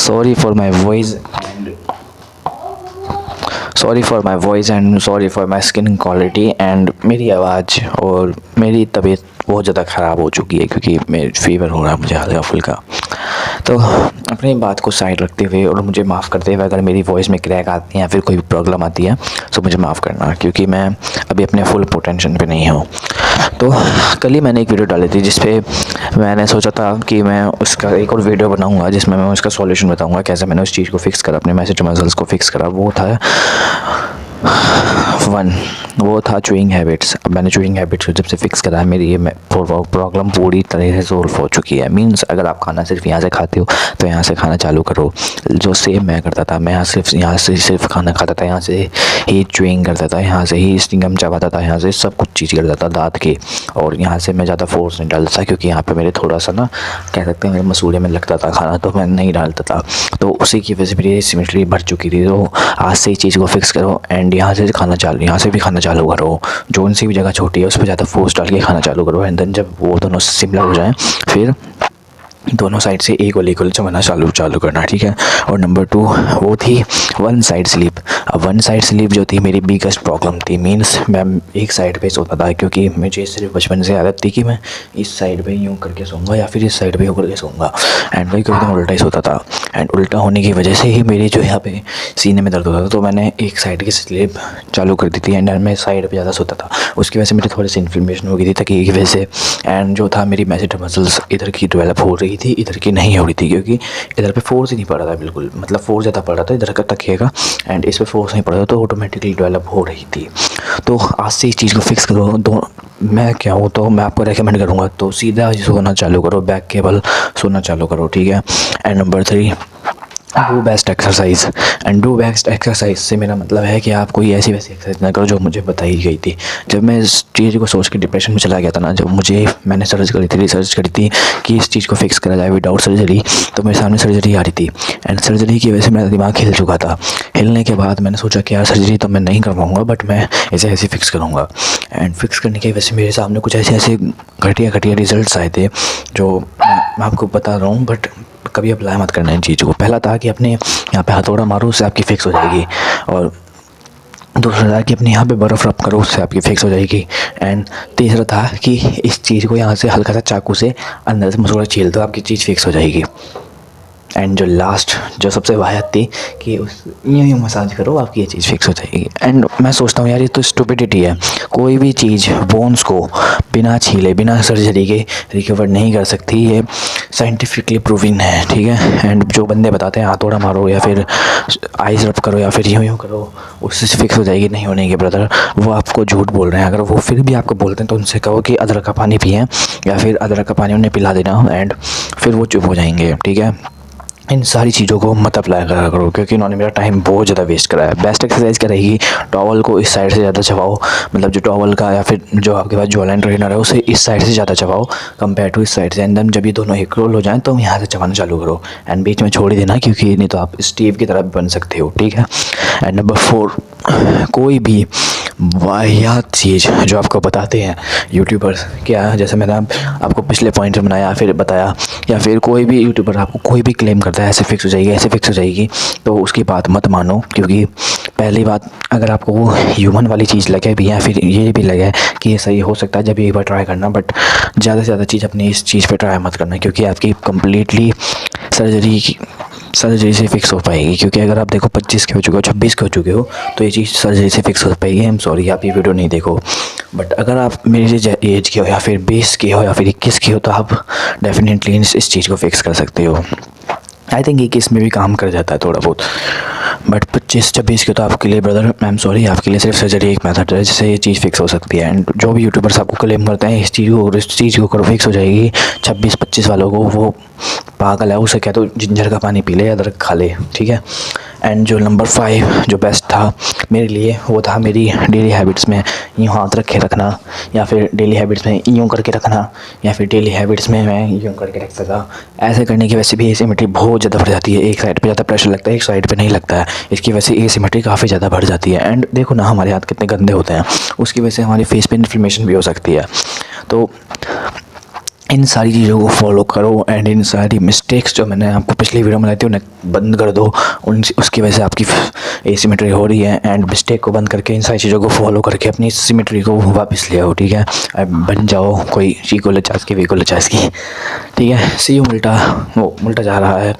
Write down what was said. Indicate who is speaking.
Speaker 1: sorry for my voice and sorry for my skin quality and मेरी आवाज़ और मेरी तबीयत बहुत ज़्यादा ख़राब हो चुकी है क्योंकि मेरे फीवर हो रहा है मुझे हल्का फुल्का। तो अपनी बात को साइड रखते हुए और मुझे माफ़ करते हुए अगर मेरी वॉइस में क्रैक आती है या फिर कोई प्रॉब्लम आती है तो मुझे माफ़ करना, क्योंकि मैं अभी अपने फुल पोटेंशन पे नहीं हूँ। तो कल ही मैंने एक वीडियो डाली थी जिस पे मैंने सोचा था कि मैं उसका एक और वीडियो बनाऊंगा जिसमें मैं उसका सॉल्यूशन बताऊंगा कैसे मैंने उस चीज़ को फिक्स करा, अपने मैसेज मसल्स को फिक्स करा। वो था चूइंग हैबिट्स। अब मैंने चूइंग हैबिट्स को जब से फिक्स करा है मेरी ये प्रॉब्लम पूरी तरह से सॉल्व हो चुकी है। मींस अगर आप खाना सिर्फ यहाँ से खाते हो तो यहाँ से खाना चालू करो, जो सेम मैं करता था। मैं यहाँ से सिर्फ खाना खाता था, यहाँ से ही चूइंग करता था, यहाँ से ही स्टिंगम चबाता था, यहाँ से सब कुछ चीज़ करता था दाँत के। और यहाँ से मैं ज़्यादा फोर्स नहीं डालता था क्योंकि यहाँ पे मेरे थोड़ा सा ना कह सकते हैं मेरे मसूड़े में लगता था खाना, तो मैं नहीं डालता था। तो उसी की वजह से मेरी सिमेट्री बढ़ चुकी थी। तो आज से ही चीज़ को फिक्स करो एंड यहाँ से भी खाना चालू करो। जो सी भी जगह छोटी है उस पर ज़्यादा फोर्स डाल के खाना चालू करो एंड देन जब वो दोनों सिमिलर हो जाएं फिर दोनों साइड से इक्वल चबाना चालू करना, ठीक है। और नंबर 2 वो थी वन साइड स्लीप। अब वन साइड स्लीप जो थी मेरी बिगेस्ट प्रॉब्लम थी। मीन्स मैं एक साइड पे सोता था क्योंकि मुझे सिर्फ बचपन से आदत थी कि मैं इस साइड पे यूँ करके सोऊंगा या फिर इस साइड पे यूँ करके सोऊंगा एंड वही कभी उल्टा ही सोता था। एंड उल्टा होने की वजह से ही मेरी जो यहाँ पे सीने में दर्द होता था, तो मैंने एक साइड की स्लीप चालू कर दी थी एंड मैं साइड पर ज़्यादा सोता था। उसकी वजह से मेरी थोड़ी सी इन्फ्लेमेशन हो गई थी तकिए की वजह से। एंड जो था मेरी मैसेज मसल्स इधर की डेवलप हो रही थी, इधर की नहीं हो रही थी क्योंकि इधर पे फोर्स ही नहीं पड़ रहा था बिल्कुल। मतलब फोर्स ज़्यादा पड़ रहा था इधर का तकिए का एंड इस पे फोर्स नहीं पड़ रहा था, तो ऑटोमेटिकली डेवलप हो रही थी। तो आज से इस चीज़ को फिक्स करो। मैं क्या हूँ तो मैं आपको रेकमेंड करूँगा तो सीधा सोना चालू करो, बैक केबल सोना चालू करो, ठीक है। And number 3 do best exercise. And do best exercise से मेरा मतलब है कि आप कोई ऐसी वैसी एक्सरसाइज ना करो जो मुझे बताई गई थी। जब मैं इस चीज़ को सोच के डिप्रेशन में चला गया था ना, जब मैंने रिसर्च करी थी कि इस चीज़ को फिक्स करा जाए विदाउट सर्जरी, तो मेरे सामने सर्जरी आ रही थी एंड सर्जरी की वजह से मेरा दिमाग हिल चुका था। हिलने के बाद मैंने सोचा कि यार सर्जरी तो मैं नहीं कर पाऊँगा बट मैं ऐसे फिक्स करूँगा। एंड फिक्स करने की वजह से मेरे सामने कुछ ऐसे घटिया रिजल्ट्स आए थे जो मैं आपको बता रहा हूँ, बट कभी अप्लाई मत करना इन चीज़ों को। पहला था कि अपने यहाँ पे हथौड़ा मारो उससे आपकी फ़िक्स हो जाएगी, और दूसरा था कि अपने यहाँ पे बर्फ़ रब करो उससे आपकी फ़िक्स हो जाएगी। एंड तीसरा था कि इस चीज़ को यहाँ से हल्का सा चाकू से अंदर से मसूड़ा छील दो, आपकी चीज़ फ़िक्स हो जाएगी। एंड जो लास्ट जो सबसे वाहियात थी कि उस यूँ मसाज करो आपकी ये चीज़ फिक्स हो जाएगी। एंड मैं सोचता हूँ यार ये तो स्टुपिडिटी है। कोई भी चीज़ बोन्स को बिना छीले बिना सर्जरी के रिकवर नहीं कर सकती, ये साइंटिफिकली प्रूविन है, ठीक है। एंड जो बंदे बताते हैं हथौड़ा मारो या फिर आइस रब करो या फिर यूँ करो उससे फिक्स हो जाएगी, नहीं होने के ब्रदर, वो आपको झूठ बोल रहे हैं। अगर वो फिर भी आपको बोलते हैं तो उनसे कहो कि अदरक का पानी पिएं या फिर अदरक का पानी उन्हें पिला देना एंड फिर वो चुप हो जाएंगे, ठीक है। इन सारी चीज़ों को मत अप्लाई करा करो क्योंकि इन्होंने मेरा टाइम बहुत ज़्यादा वेस्ट करा है। बेस्ट एक्सरसाइज क्या रहेगी, टॉवल को इस साइड से ज़्यादा चबाओ, मतलब जो टॉवल का या फिर जो आपके पास जॉ लाइन ट्रेनर है उसे इस साइड से ज़्यादा चबाओ कंपेयर टू इस साइड से। एंड देन जब ये दोनों एक रोल हो जाएँ तो यहाँ से चबाना चालू करो एंड बीच में छोड़ ही देना क्योंकि नहीं तो आप स्टीव की तरह बन सकते हो, ठीक है। एंड नंबर 4 कोई भी वाहियात चीज़ जो आपको बताते हैं यूट्यूबर्स, क्या जैसे मैंने आपको पिछले पॉइंट में बनाया फिर बताया, या फिर कोई भी यूट्यूबर आपको कोई भी क्लेम करता है ऐसे फिक्स हो जाएगी ऐसे फिक्स हो जाएगी, तो उसकी बात मत मानो। क्योंकि पहली बात, अगर आपको वो ह्यूमन वाली चीज़ लगे भी या फिर ये भी लगे कि ये सही हो सकता है जब एक बार ट्राई करना, बट ज़्यादा से ज़्यादा चीज़ अपनी इस चीज़ पे ट्राई मत करना क्योंकि आपकी कम्प्लीटली सर्जरी से फिक्स हो पाएगी। क्योंकि अगर आप देखो 25 के हो चुके हो 26 के हो चुके हो तो ये चीज़ सर्जरी से फिक्स हो पाएगी। आई एम सॉरी आप ये वीडियो नहीं देखो, बट अगर आप मेरी एज के हो या फिर 20 के हो या फिर 21 के हो तो आप डेफिनेटली इस चीज़ को फिक्स कर सकते हो। आई थिंक 21 में भी काम कर जाता है थोड़ा बहुत, बट 25-26 के तो आपके लिए ब्रदर आई एम सॉरी, आपके लिए सिर्फ सर्जरी एक मेथड है जिससे ये चीज़ फिक्स हो सकती है। एंड जो भी यूट्यूबर्स आपको क्लेम करते हैं इस चीज़ को करो फिक्स हो जाएगी 26-25 वालों को, वो पागल है। उसे कह दो जिंजर का पानी पी ले, अदरक खा ले, ठीक है। एंड जो नंबर 5 जो बेस्ट था मेरे लिए वो था मेरी डेली हैबिट्स में यूँ हाथ रखे रखना, या फिर डेली हैबिट्स में यूँ करके रखना, या फिर डेली हैबिट्स में मैं यूँ करके रखता था। ऐसे करने की वजह से भी एसिमेट्री बहुत ज़्यादा बढ़ जाती है, एक साइड पे ज़्यादा प्रेशर लगता है एक साइड पे नहीं लगता है, इसकी वजह से एसिमेट्री काफ़ी ज़्यादा बढ़ जाती है। एंड देखो ना हमारे हाथ कितने गंदे होते हैं, उसकी वजह से हमारी फेस पे इन्फ्लेमेशन भी हो सकती है। तो इन सारी चीज़ों को फॉलो करो एंड इन सारी मिस्टेक्स जो मैंने आपको पिछली वीडियो में बताई थी उन्हें बंद कर दो। उसकी वजह से आपकी एसिमेट्री हो रही है एंड मिस्टेक को बंद करके इन सारी चीज़ों को फॉलो करके अपनी सिमेट्री को वापस ले आओ, ठीक है। अब बन जाओ कोई ची को लचास की वी को लचास की, ठीक है। सी यू, उल्टा जा रहा है।